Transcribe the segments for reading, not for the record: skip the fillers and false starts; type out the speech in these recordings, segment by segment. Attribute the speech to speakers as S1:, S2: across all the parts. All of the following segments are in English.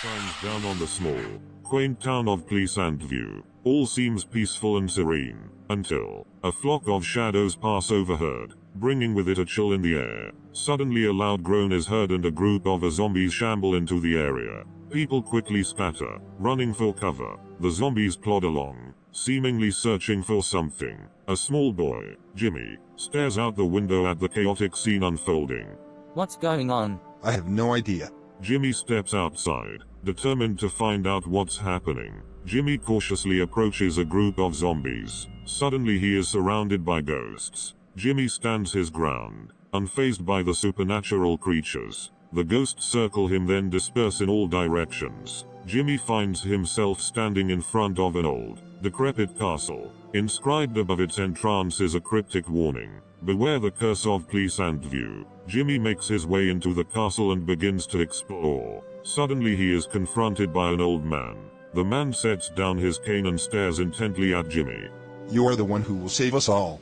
S1: shines down on the small, quaint town of Pleasantview. All seems peaceful and serene, until a flock of shadows pass overhead, bringing with it a chill in the air. Suddenly a loud groan is heard and a group of zombies shamble into the area. People quickly scatter, running for cover. The zombies plod along, seemingly searching for something. A small boy, Jimmy, stares out the window at the chaotic scene unfolding.
S2: What's going on?
S3: I have no idea.
S1: Jimmy steps outside, determined to find out what's happening. Jimmy cautiously approaches a group of zombies. Suddenly he is surrounded by ghosts. Jimmy stands his ground, unfazed by the supernatural creatures. The ghosts circle him, then disperse in all directions. Jimmy finds himself standing in front of an old, decrepit castle. Inscribed above its entrance is a cryptic warning: beware the curse of Pleasantview. Jimmy makes his way into the castle and begins to explore. Suddenly he is confronted by an old man. The man sets down his cane and stares intently at Jimmy.
S3: You are the one who will save us all.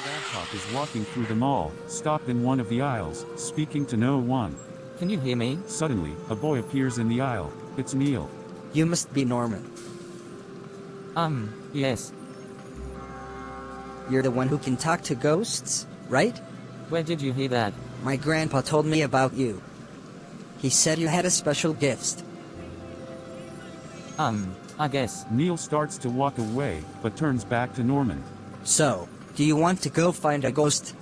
S4: Babcock is walking through the mall, stopped in one of the aisles, speaking to no one.
S2: Can you hear me?
S4: Suddenly, a boy appears in the aisle. It's Neil.
S5: You must be Norman.
S2: Yes.
S5: You're the one who can talk to ghosts, right?
S2: Where did you hear that?
S5: My grandpa told me about you. He said you had a special gift.
S2: I guess.
S4: Neil starts to walk away, but turns back to Norman.
S5: So, do you want to go find a ghost?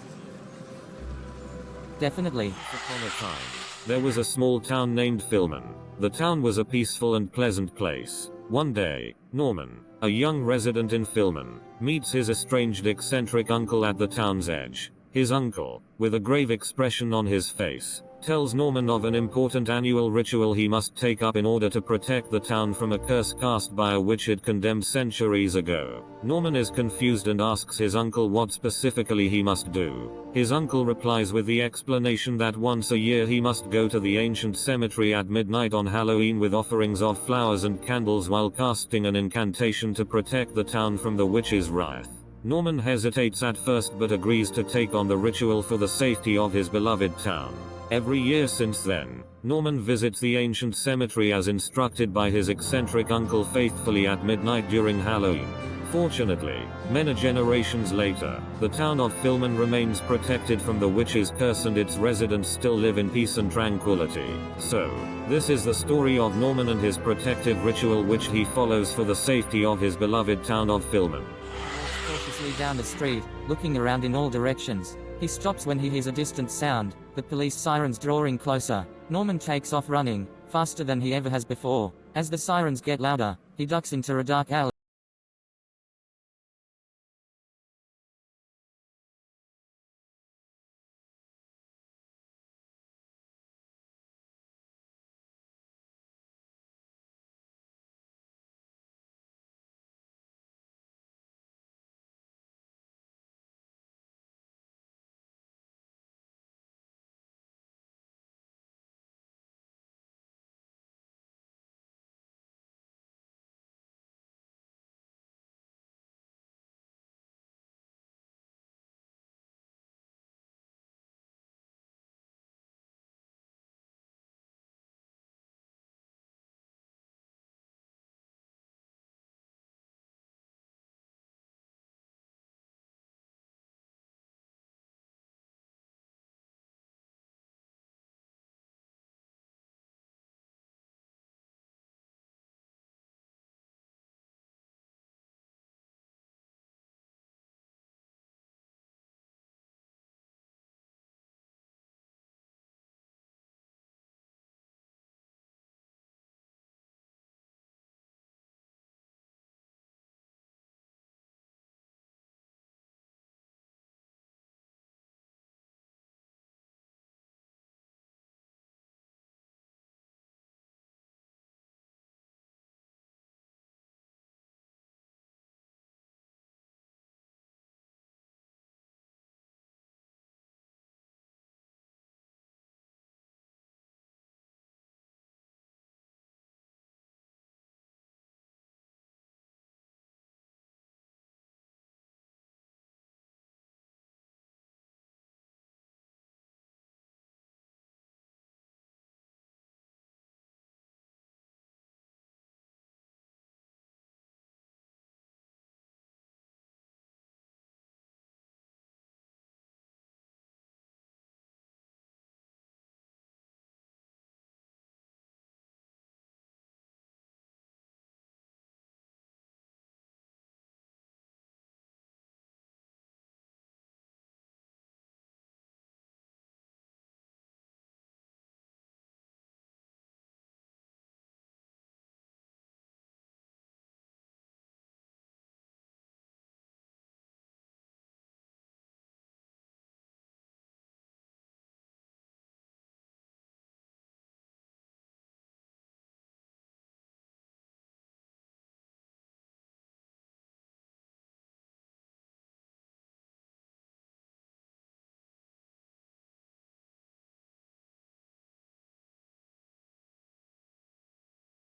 S2: Definitely.
S6: Upon a time, there was a small town named Filman. The town was a peaceful and pleasant place. One day, Norman, a young resident in Filman, meets his estranged eccentric uncle at the town's edge. His uncle, with a grave expression on his face, tells Norman of an important annual ritual he must take up in order to protect the town from a curse cast by a witch it condemned centuries ago. Norman is confused and asks his uncle what specifically he must do. His uncle replies with the explanation that once a year he must go to the ancient cemetery at midnight on Halloween with offerings of flowers and candles while casting an incantation to protect the town from the witch's wrath. Norman hesitates at first but agrees to take on the ritual for the safety of his beloved town. Every year since then, Norman visits the ancient cemetery as instructed by his eccentric uncle faithfully at midnight during Halloween. Fortunately, many generations later, the town of Filman remains protected from the witch's curse and its residents still live in peace and tranquility. So, this is the story of Norman and his protective ritual which he follows for the safety of his beloved town of Filman.
S2: Cautiously down the street, looking around in all directions. He stops when he hears a distant sound, the police sirens drawing closer. Norman takes off running, faster than he ever has before. As the sirens get louder, he ducks into a dark alley.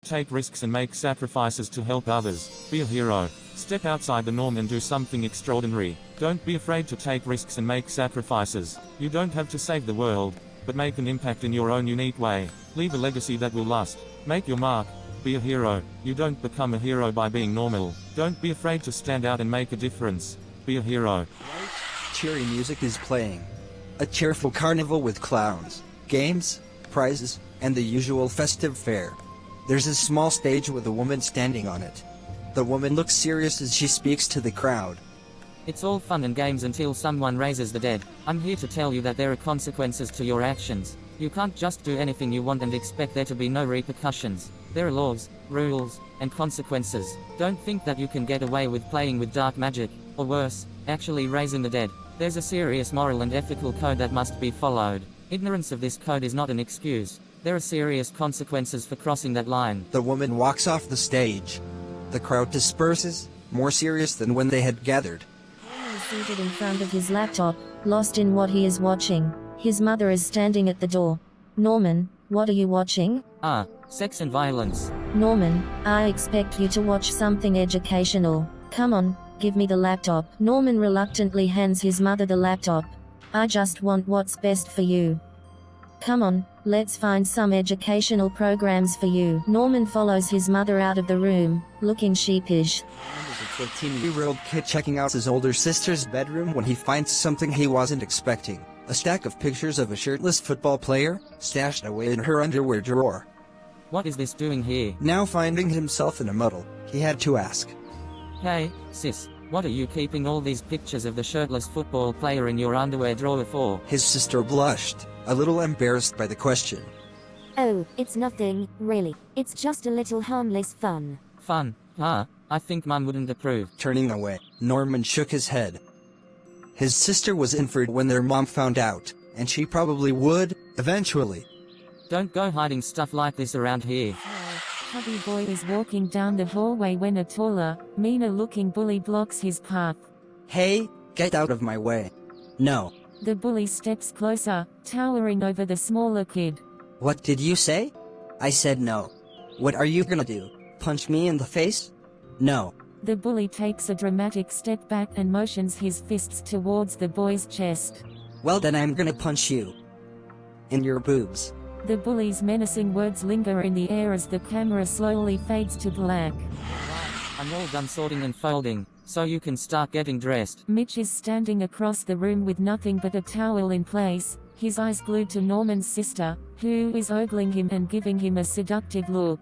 S4: Take risks and make sacrifices to help others. Be a hero. Step outside the norm and do something extraordinary. Don't be afraid to take risks and make sacrifices. You don't have to save the world, but make an impact in your own unique way. Leave a legacy that will last. Make your mark. Be a hero. You don't become a hero by being normal. Don't be afraid to stand out and make a difference. Be a hero.
S5: Cheery music is playing. A cheerful carnival with clowns, games, prizes, and the usual festive fare. There's a small stage with a woman standing on it. The woman looks serious as she speaks to the crowd.
S2: It's all fun and games until someone raises the dead. I'm here to tell you that there are consequences to your actions. You can't just do anything you want and expect there to be no repercussions. There are laws, rules, and consequences. Don't think that you can get away with playing with dark magic, or worse, actually raising the dead. There's a serious moral and ethical code that must be followed. Ignorance of this code is not an excuse. There are serious consequences for crossing that line.
S5: The woman walks off the stage. The crowd disperses, more serious than when they had gathered.
S7: Norman is seated in front of his laptop, lost in what he is watching. His mother is standing at the door. Norman, what are you watching?
S2: Sex and violence.
S7: Norman, I expect you to watch something educational. Come on, give me the laptop. Norman reluctantly hands his mother the laptop. I just want what's best for you. Come on, let's find some educational programs for you. Norman follows his mother out of the room, looking sheepish.
S5: There's a 14-year-old kid checking out his older sister's bedroom when he finds something he wasn't expecting. A stack of pictures of a shirtless football player, stashed away in her underwear drawer.
S2: What is this doing here?
S5: Now finding himself in a muddle, he had to ask.
S2: Hey, sis, what are you keeping all these pictures of the shirtless football player in your underwear drawer for?
S5: His sister blushed, a little embarrassed by the question.
S8: Oh, it's nothing, really. It's just a little harmless fun.
S2: Fun, huh? I think Mum wouldn't approve.
S5: Turning away, Norman shook his head. His sister was in for it when their mom found out, and she probably would, eventually.
S2: Don't go hiding stuff like this around here.
S7: Hubby boy is walking down the hallway when a taller, meaner-looking bully blocks his path.
S5: Hey, get out of my way. No.
S7: The bully steps closer, towering over the smaller kid.
S5: What did you say? I said no. What are you gonna do? Punch me in the face? No.
S7: The bully takes a dramatic step back and motions his fists towards the boy's chest.
S5: Well then I'm gonna punch you. In your boobs.
S7: The bully's menacing words linger in the air as the camera slowly fades to black.
S2: I'm all done sorting and folding, so you can start getting dressed.
S7: Mitch is standing across the room with nothing but a towel in place, his eyes glued to Norman's sister, who is ogling him and giving him a seductive look.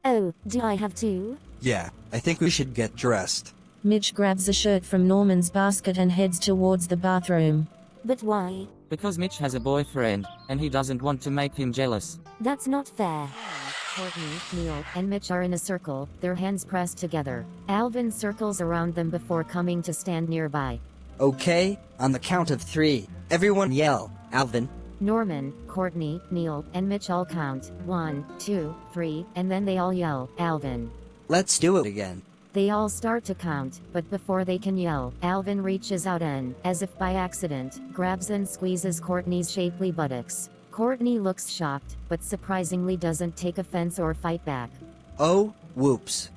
S8: Oh, do I have to?
S5: Yeah, I think we should get dressed.
S7: Mitch grabs a shirt from Norman's basket and heads towards the bathroom.
S8: But why?
S2: Because Mitch has a boyfriend, and he doesn't want to make him jealous.
S8: That's not fair. Courtney, Neil, and Mitch are in a circle, their hands pressed together. Alvin circles around them before coming to stand nearby.
S5: Okay, on the count of 3, everyone yell, Alvin.
S8: Norman, Courtney, Neil, and Mitch all count, 1, 2, 3, and then they all yell, Alvin.
S5: Let's do it again.
S8: They all start to count, but before they can yell, Alvin reaches out and, as if by accident, grabs and squeezes Courtney's shapely buttocks. Courtney looks shocked, but surprisingly doesn't take offense or fight back.
S5: Oh, whoops.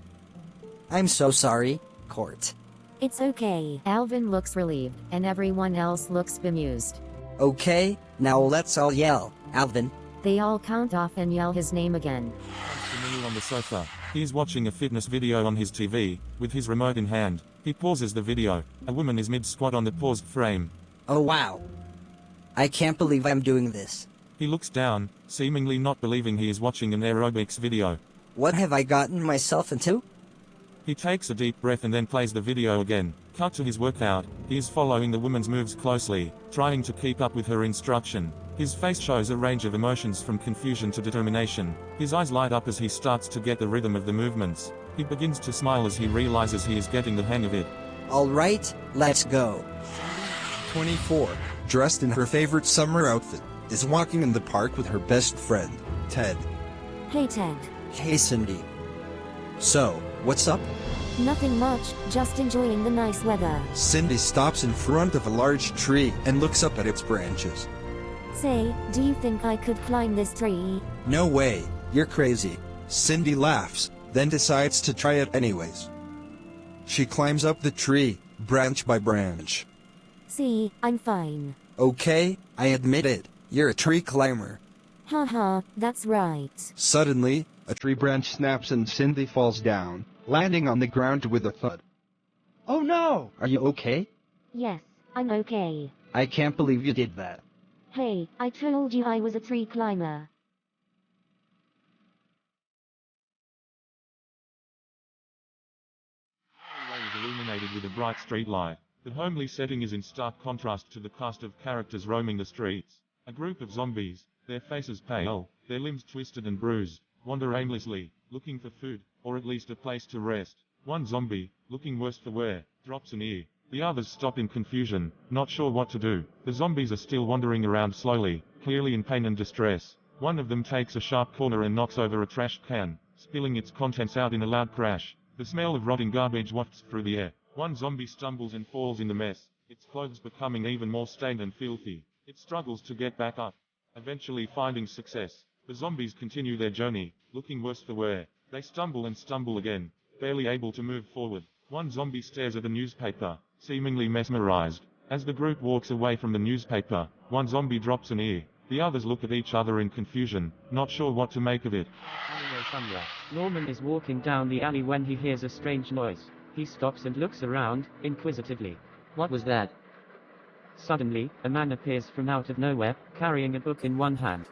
S5: I'm so sorry, Court.
S8: It's okay. Alvin looks relieved, and everyone else looks bemused.
S5: Okay, now let's all yell, Alvin.
S8: They all count off and yell his name again.
S4: Neil on the sofa. He is watching a fitness video on his TV, with his remote in hand. He pauses the video. A woman is mid-squat on the paused frame.
S5: Oh wow. I can't believe I'm doing this.
S4: He looks down, seemingly not believing he is watching an aerobics video.
S5: What have I gotten myself into?
S4: He takes a deep breath and then plays the video again. Cut to his workout. He is following the woman's moves closely, trying to keep up with her instruction. His face shows a range of emotions from confusion to determination. His eyes light up as he starts to get the rhythm of the movements. He begins to smile as he realizes he is getting the hang of it.
S5: Alright, let's go.
S3: 24, dressed in her favorite summer outfit, is walking in the park with her best friend, Ted.
S8: Hey Ted.
S5: Hey Cindy. So, what's up?
S8: Nothing much, just enjoying the nice weather.
S3: Cindy stops in front of a large tree and looks up at its branches.
S8: Say, do you think I could climb this tree?
S3: No way, you're crazy. Cindy laughs, then decides to try it anyways. She climbs up the tree, branch by branch.
S8: See, I'm fine.
S5: Okay, I admit it, you're a tree climber.
S8: Haha, that's right.
S3: Suddenly,
S9: A tree branch snaps and Cindy falls down, landing on the ground with a thud. Oh no! Are you okay?
S8: Yes, I'm okay.
S9: I can't believe you did that.
S8: Hey, I told you I was a tree climber.
S4: The alleyway is illuminated with a bright street light. The homely setting is in stark contrast to the cast of characters roaming the streets. A group of zombies, their faces pale, their limbs twisted and bruised, wander aimlessly, looking for food, or at least a place to rest. One zombie, looking worse for wear, drops an ear. The others stop in confusion, not sure what to do. The zombies are still wandering around slowly, clearly in pain and distress. One of them takes a sharp corner and knocks over a trash can, spilling its contents out in a loud crash. The smell of rotting garbage wafts through the air. One zombie stumbles and falls in the mess, its clothes becoming even more stained and filthy. It struggles to get back up, eventually finding success. The zombies continue their journey, looking worse for wear. They stumble and stumble again, barely able to move forward. One zombie stares at a newspaper, seemingly mesmerized. As the group walks away from the newspaper, one zombie drops an ear. The others look at each other in confusion, not sure what to make of it.
S2: Alleyway somewhere. Norman is walking down the alley when he hears a strange noise. He stops and looks around, inquisitively. What was that? Suddenly, a man appears from out of nowhere, carrying a book in one hand.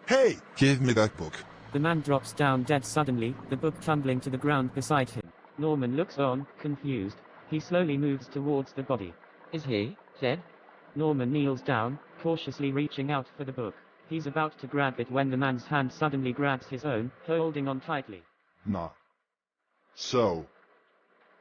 S3: hey, give me that book.
S2: The man drops down dead suddenly, the book tumbling to the ground beside him. Norman looks on, confused. He slowly moves towards the body. Is he dead? Norman kneels down, cautiously reaching out for the book. He's about to grab it when the man's hand suddenly grabs his own, holding on tightly.
S10: Not so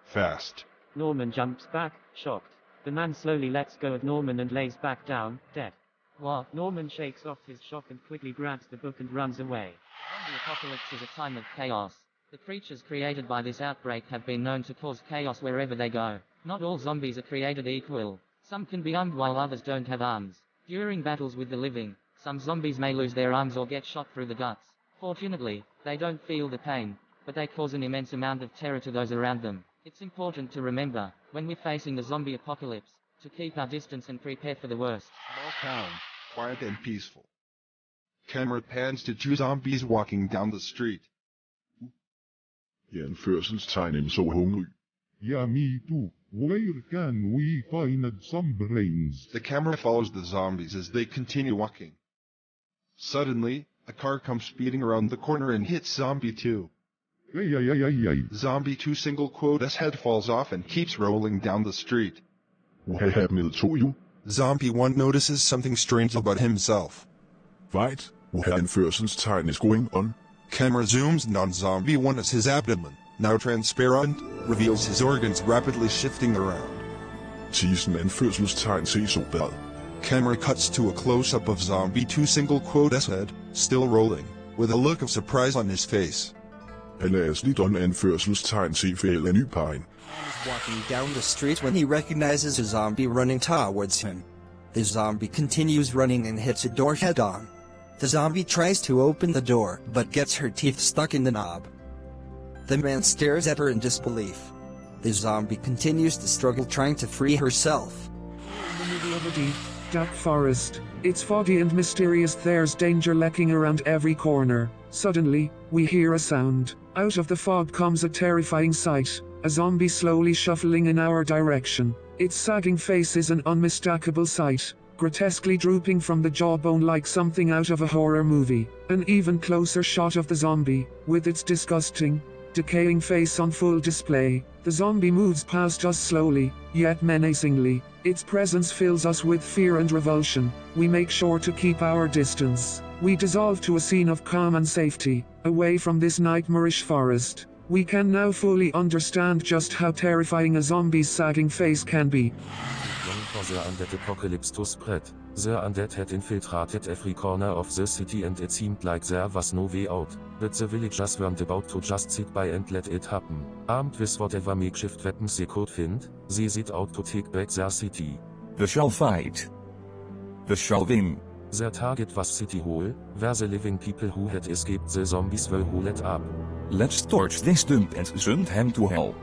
S10: fast.
S2: Norman jumps back, shocked. The man slowly lets go of Norman and lays back down, dead. What? Norman shakes off his shock and quickly grabs the book and runs away. The zombie apocalypse is a time of chaos. The creatures created by this outbreak have been known to cause chaos wherever they go. Not all zombies are created equal. Some can be armed while others don't have arms. During battles with the living, some zombies may lose their arms or get shot through the guts. Fortunately, they don't feel the pain, but they cause an immense amount of terror to those around them. It's important to remember, when we're facing the zombie apocalypse, to keep our distance and prepare for the worst.
S10: Small town, quiet and peaceful. Camera pans to two zombies walking down the street.
S1: I anførselstegn så hungrig.
S11: Yeah, me too. Where can we find some brains?
S10: The camera follows the zombies as they continue walking. Suddenly, a car comes speeding around the corner and hits Zombie 2.
S11: Ay.
S10: Zombie 2 single quote's head falls off and keeps rolling down the street.
S1: Hvad medtog you?
S3: Zombie 1 notices something strange about himself.
S1: Right, what anførselstegn is going on?
S3: Camera zooms in on Zombie 1 as his abdomen, now transparent, reveals his organs rapidly shifting around.
S1: Tissen anførselstegn se så bad.
S3: Camera cuts to a close-up of Zombie 2 single quote's head, still rolling, with a look of surprise on his face.
S1: Lad on anførselstegn se fejl af nypegn.
S5: He's walking down the street when he recognizes a zombie running towards him. The zombie continues running and hits a door head-on. The zombie tries to open the door, but gets her teeth stuck in the knob. The man stares at her in disbelief. The zombie continues to struggle trying to free herself.
S12: In the middle of a deep, dark forest. It's foggy and mysterious. There's danger lurking around every corner. Suddenly, we hear a sound. Out of the fog comes a terrifying sight. A zombie slowly shuffling in our direction. Its sagging face is an unmistakable sight, grotesquely drooping from the jawbone like something out of a horror movie. An even closer shot of the zombie, with its disgusting, decaying face on full display. The zombie moves past us slowly, yet menacingly. Its presence fills us with fear and revulsion. We make sure to keep our distance. We dissolve to a scene of calm and safety, away from this nightmarish forest. We can now fully understand just how terrifying a zombie's sagging face can be.
S13: For the undead apocalypse to spread, the undead had infiltrated every corner of the city and it seemed like there was no way out, but the villagers weren't about to just sit by and let it happen. Armed with whatever makeshift weapons they could find, they set out to take back their city.
S14: We shall fight. We shall win.
S13: Their target was City Hall, where the living people who had escaped the zombies were holed up.
S14: Let's torch this dump and send him to hell.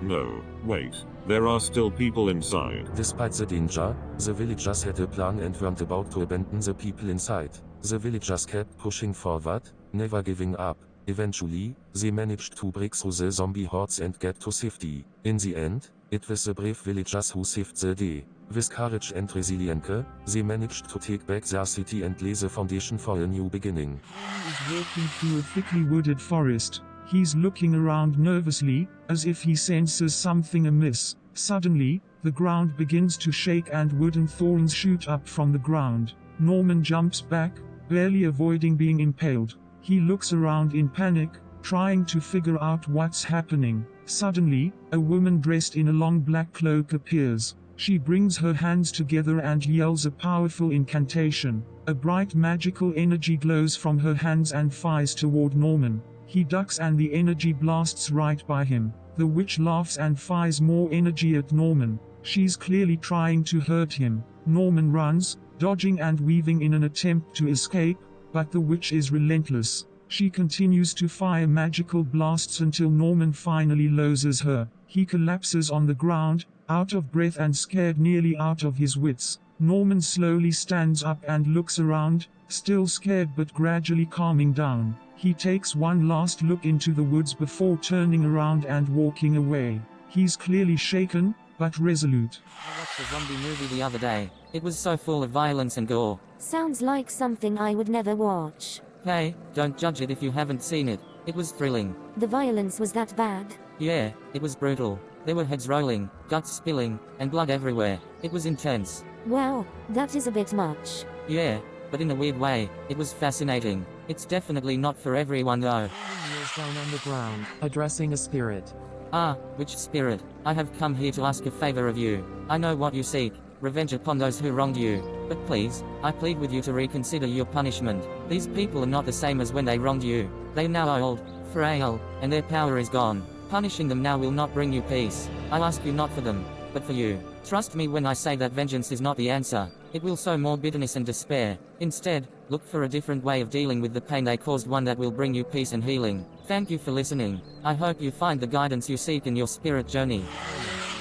S1: No, wait. There are still people inside.
S13: Despite the danger, the villagers had a plan and weren't about to abandon the people inside. The villagers kept pushing forward, never giving up. Eventually, they managed to break through the zombie hordes and get to safety. In the end, it was the brave villagers who saved the day. With courage and resilience, they managed to take back their city and lay the foundation for a new beginning.
S12: He is walking through a thickly wooded forest. He's looking around nervously, as if he senses something amiss. Suddenly, the ground begins to shake and wooden thorns shoot up from the ground. Norman jumps back, barely avoiding being impaled. He looks around in panic, trying to figure out what's happening. Suddenly, a woman dressed in a long black cloak appears. She brings her hands together and yells a powerful incantation. A bright magical energy glows from her hands and flies toward Norman. He ducks and the energy blasts right by him. The witch laughs and fires more energy at Norman. She's clearly trying to hurt him. Norman runs, dodging and weaving in an attempt to escape, but the witch is relentless. She continues to fire magical blasts until Norman finally loses her. He collapses on the ground, out of breath and scared nearly out of his wits. Norman slowly stands up and looks around, still scared but gradually calming down. He takes one last look into the woods before turning around and walking away. He's clearly shaken, but resolute.
S2: I watched a zombie movie the other day. It was so full of violence and gore.
S8: Sounds like something I would never watch.
S2: Hey, don't judge it if you haven't seen it. It was thrilling.
S8: The violence was that bad?
S2: Yeah, it was brutal. There were heads rolling, guts spilling, and blood everywhere. It was intense.
S8: Well, that is a bit much.
S2: Yeah, but in a weird way, it was fascinating. It's definitely not for everyone though.
S15: He kneels down on the ground, addressing a spirit.
S2: Ah, which spirit? I have come here to ask a favor of you. I know what you seek, revenge upon those who wronged you. But please, I plead with you to reconsider your punishment. These people are not the same as when they wronged you. They now are old, frail, and their power is gone. Punishing them now will not bring you peace. I ask you not for them, but for you. Trust me when I say that vengeance is not the answer. It will sow more bitterness and despair. Instead, look for a different way of dealing with the pain they caused, one that will bring you peace and healing. Thank you for listening. I hope you find the guidance you seek in your spirit journey.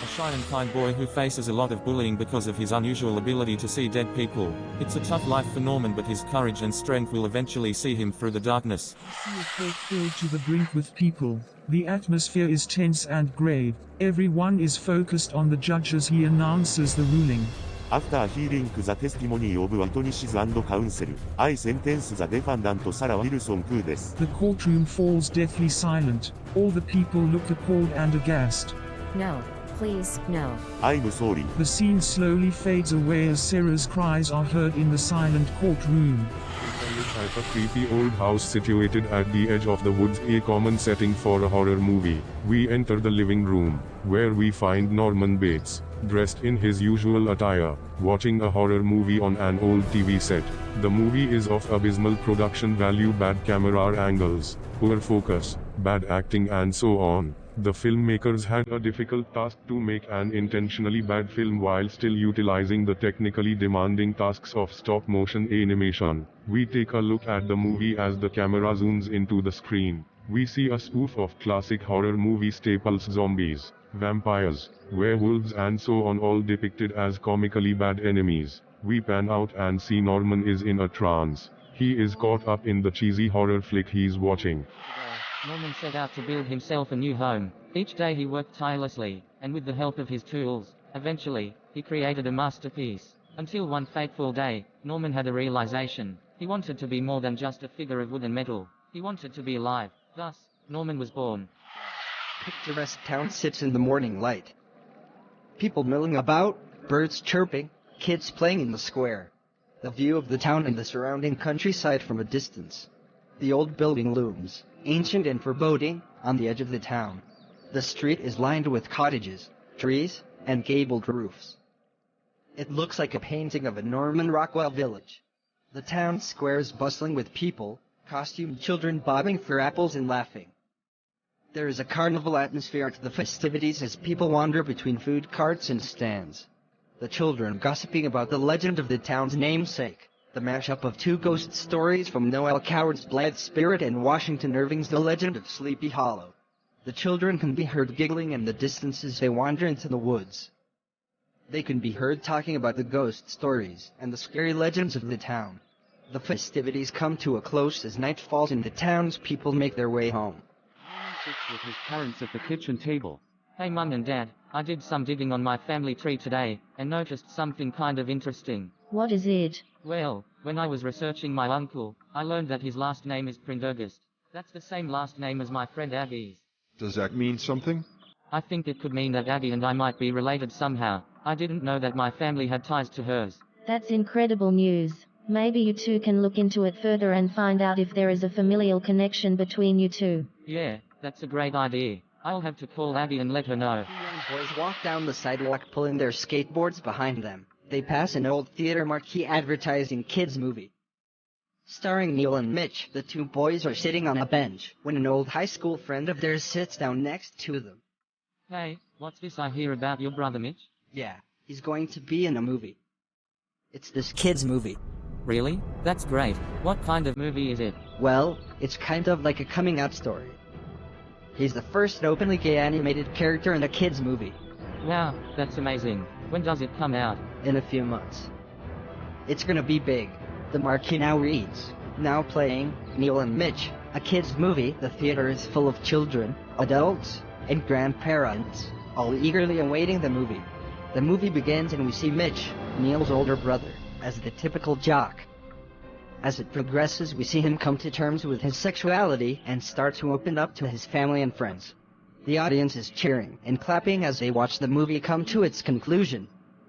S4: A shy and kind boy who faces a lot of bullying because of his unusual ability to see dead people. It's a tough life for Norman, but his courage and strength will eventually see him through the darkness.
S12: See a court filled to the brink with people. The atmosphere is tense and grave. Everyone is focused on the judge as he announces the ruling.
S16: After hearing the testimony of witnesses and counsel, I sentence the defendant Sarah Wilson to death.
S12: The courtroom falls deathly silent. All the people look appalled and aghast.
S8: No. Please, no.
S16: I'm sorry.
S12: The scene slowly fades away as Sarah's cries are heard in the silent courtroom.
S11: At a creepy old house situated at the edge of the woods, a common setting for a horror movie. We enter the living room, where we find Norman Bates, dressed in his usual attire, watching a horror movie on an old TV set. The movie is of abysmal production value, bad camera angles, poor focus, bad acting and so on. The filmmakers had a difficult task to make an intentionally bad film while still utilizing the technically demanding tasks of stop-motion animation. We take a look at the movie as the camera zooms into the screen. We see a spoof of classic horror movie staples: zombies, vampires, werewolves and so on, all depicted as comically bad enemies. We pan out and see Norman is in a trance. He is caught up in the cheesy horror flick he's watching.
S2: Norman set out to build himself a new home. Each day he worked tirelessly, and with the help of his tools, eventually, he created a masterpiece. Until one fateful day, Norman had a realization. He wanted to be more than just a figure of wood and metal. He wanted to be alive. Thus, Norman was born.
S5: Picturesque town sits in the morning light. People milling about, birds chirping, kids playing in the square. The view of the town and the surrounding countryside from a distance. The old building looms, ancient and foreboding, on the edge of the town. The street is lined with cottages, trees, and gabled roofs. It looks like a painting of a Norman Rockwell village. The town square is bustling with people, costumed children bobbing for apples and laughing. There is a carnival atmosphere to the festivities as people wander between food carts and stands. The children gossiping about the legend of the town's namesake, The mashup of two ghost stories from Noel Coward's Blythe Spirit and Washington Irving's The Legend of Sleepy Hollow. The children can be heard giggling in the distance as they wander into the woods. They can be heard talking about the ghost stories and the scary legends of the town. The festivities come to a close as night falls and the townspeople make their way home.
S2: Norman sits with his parents at the kitchen table. Hey Mum and Dad, I did some digging on my family tree today, and noticed something kind of interesting.
S7: What is it?
S2: Well, when I was researching my uncle, I learned that his last name is Prendergast. That's the same last name as my friend Aggie's.
S10: Does that mean something?
S2: I think it could mean that Aggie and I might be related somehow. I didn't know that my family had ties to hers.
S7: That's incredible news. Maybe you two can look into it further and find out if there is a familial connection between you two.
S2: Yeah, that's a great idea. I'll have to call Aggie and let her know.
S5: The young boys walk down the sidewalk pulling their skateboards behind them. They pass an old theater marquee advertising kids' movie. Starring Neil and Mitch, the two boys are sitting on a bench when an old high school friend of theirs sits down next to them.
S2: Hey, what's this I hear about your brother Mitch?
S5: Yeah, he's going to be in a movie. It's this kids' movie.
S2: Really? That's great. What kind of movie is it?
S5: Well, it's kind of like a coming-out story. He's the first openly gay animated character in a kids' movie.
S2: Wow, that's amazing. When does it come out?
S5: In a few months. It's gonna be big. The marquee now reads, now playing, Neil and Mitch, a kids' movie. The theater is full of children, adults, and grandparents, all eagerly awaiting the movie. The movie begins and we see Mitch, Neil's older brother, as the typical jock. As it progresses, we see him come to terms with his sexuality and start to open up to his family and friends. The audience is cheering and clapping as they watch the movie come to its conclusion.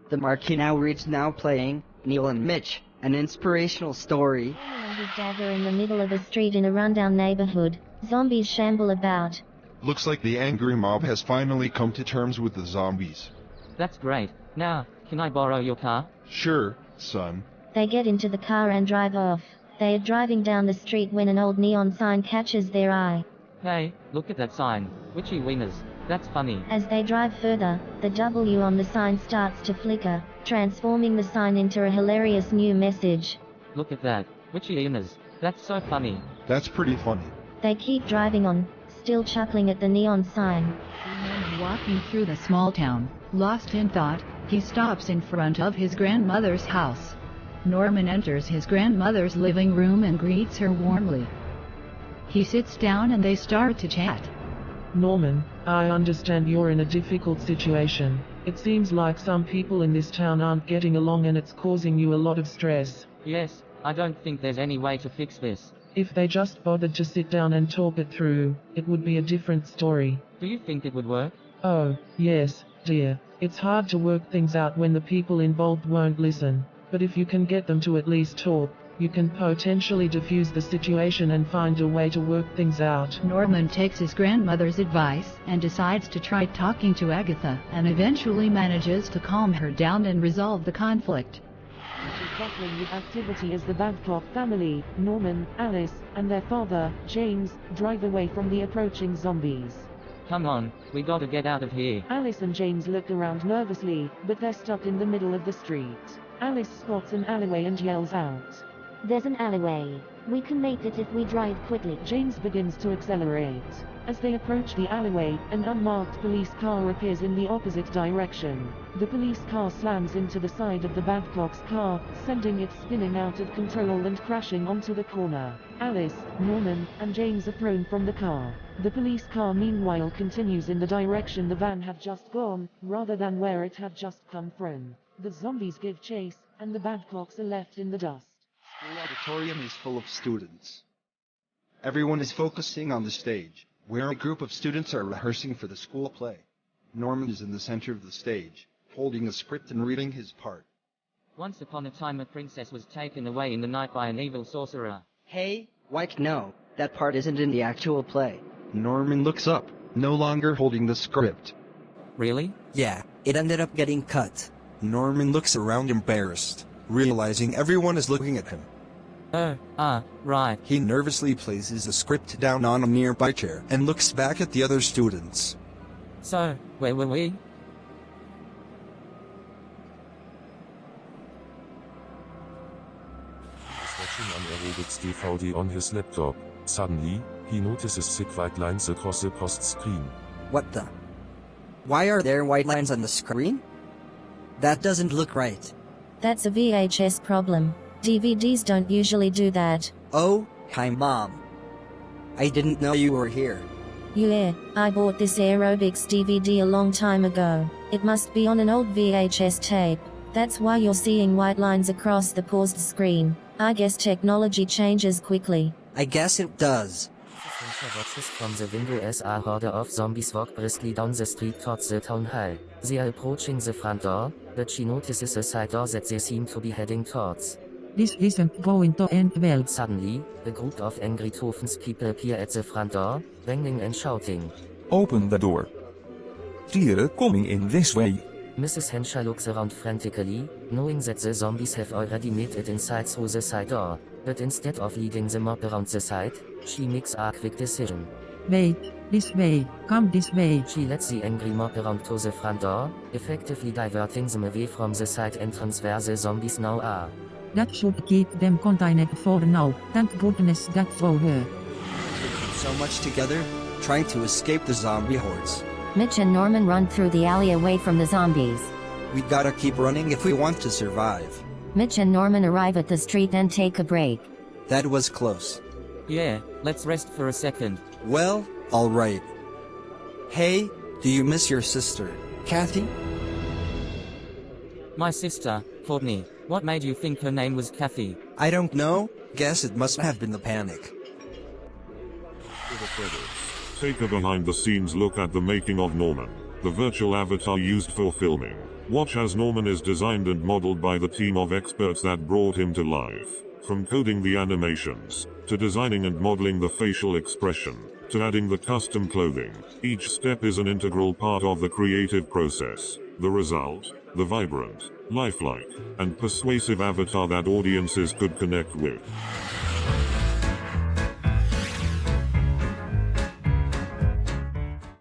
S5: The marquee now reads, now playing, Neil and Mitch, an inspirational story.
S7: Norman and his dad are in the middle of a street in a rundown neighborhood. Zombies shamble about.
S10: Looks like the angry mob has finally come to terms with the zombies.
S2: That's great. Now, can I borrow your car?
S10: Sure, son.
S7: They get into the car and drive off. They are driving down the street when an old neon sign catches their eye.
S2: Hey, look at that sign. Witchy wieners. That's funny.
S7: As they drive further, the W on the sign starts to flicker, transforming the sign into a hilarious new message.
S2: Look at that. Witchy wieners. That's so funny.
S10: That's pretty funny.
S7: They keep driving on, still chuckling at the neon sign.
S17: Walking through the small town, lost in thought, he stops in front of his grandmother's house. Norman enters his grandmother's living room and greets her warmly. He sits down and they start to chat.
S12: Norman, I understand you're in a difficult situation. It seems like some people in this town aren't getting along and it's causing you a lot of stress.
S2: Yes, I don't think there's any way to fix this.
S12: If they just bothered to sit down and talk it through, it would be a different story.
S2: Do you think it would work?
S12: Oh, yes, dear. It's hard to work things out when the people involved won't listen. But if you can get them to at least talk, you can potentially diffuse the situation and find a way to work things out.
S17: Norman takes his grandmother's advice and decides to try talking to Agatha and eventually manages to calm her down and resolve the conflict.
S15: Bustling with activity as the Babcock family, Norman, Alice, and their father, James, drive away from the approaching zombies.
S2: Come on, we gotta get out of here.
S15: Alice and James look around nervously, but they're stuck in the middle of the street. Alice spots an alleyway and yells out.
S8: There's an alleyway. We can make it if we drive quickly.
S15: James begins to accelerate. As they approach the alleyway, an unmarked police car appears in the opposite direction. The police car slams into the side of the Babcock's car, sending it spinning out of control and crashing onto the corner. Alice, Norman, and James are thrown from the car. The police car meanwhile continues in the direction the van had just gone, rather than where it had just come from. The zombies give chase, and the Babcocks are left in the dust.
S9: The auditorium is full of students. Everyone is focusing on the stage, where a group of students are rehearsing for the school play. Norman is in the center of the stage, holding a script and reading his part.
S2: Once upon a time a princess was taken away in the night by an evil sorcerer.
S5: Hey, White, no, that part isn't in the actual play.
S9: Norman looks up, no longer holding the script.
S2: Really?
S5: Yeah, it ended up getting cut.
S3: Norman looks around embarrassed, realizing everyone is looking at him.
S2: Right.
S3: He nervously places the script down on a nearby chair and looks back at the other students.
S2: So, where were we?
S13: DVD on his laptop. Suddenly, he notices thick white lines across the post screen.
S5: What the? Why are there white lines on the screen? That doesn't look right.
S7: That's a VHS problem. DVDs don't usually do that.
S5: Oh, hi Mom. I didn't know you were here.
S7: Yeah, I bought this aerobics DVD a long time ago. It must be on an old VHS tape. That's why you're seeing white lines across the paused screen. I guess technology changes quickly.
S5: I guess it does.
S2: Watches from the window as a horde of zombies walk briskly down the street towards the town hall. They are approaching the front door, but she notices a side door that they seem to be heading towards.
S18: This isn't going to end well.
S2: Suddenly, a group of angry people appear at the front door, banging and shouting.
S14: Open the door. Dear, coming in this way.
S2: Mrs. Henshaw looks around frantically, knowing that the zombies have already made it inside through the side door, but instead of leading them up around the side, she makes a quick decision.
S18: Wait, this way, come this way.
S2: She lets the angry mob around to the front door, effectively diverting them away from the side entrance where the zombies now are.
S18: That should keep them contained for now. Thank goodness that's over.
S5: So much together, trying to escape the zombie hordes.
S8: Mitch and Norman run through the alley away from the zombies.
S5: We gotta keep running if we want to survive.
S8: Mitch and Norman arrive at the street and take a break.
S5: That was close.
S2: Yeah, let's rest for a second.
S5: Well, alright. Hey, do you miss your sister, Kathy?
S2: My sister, Courtney. What made you think her name was Kathy?
S5: I don't know. Guess it must have been the panic.
S1: Take a behind-the-scenes look at the making of Norman, the virtual avatar used for filming. Watch as Norman is designed and modeled by the team of experts that brought him to life. From coding the animations, to designing and modeling the facial expression, to adding the custom clothing, each step is an integral part of the creative process. The result? The vibrant, lifelike, and persuasive avatar that audiences could connect with.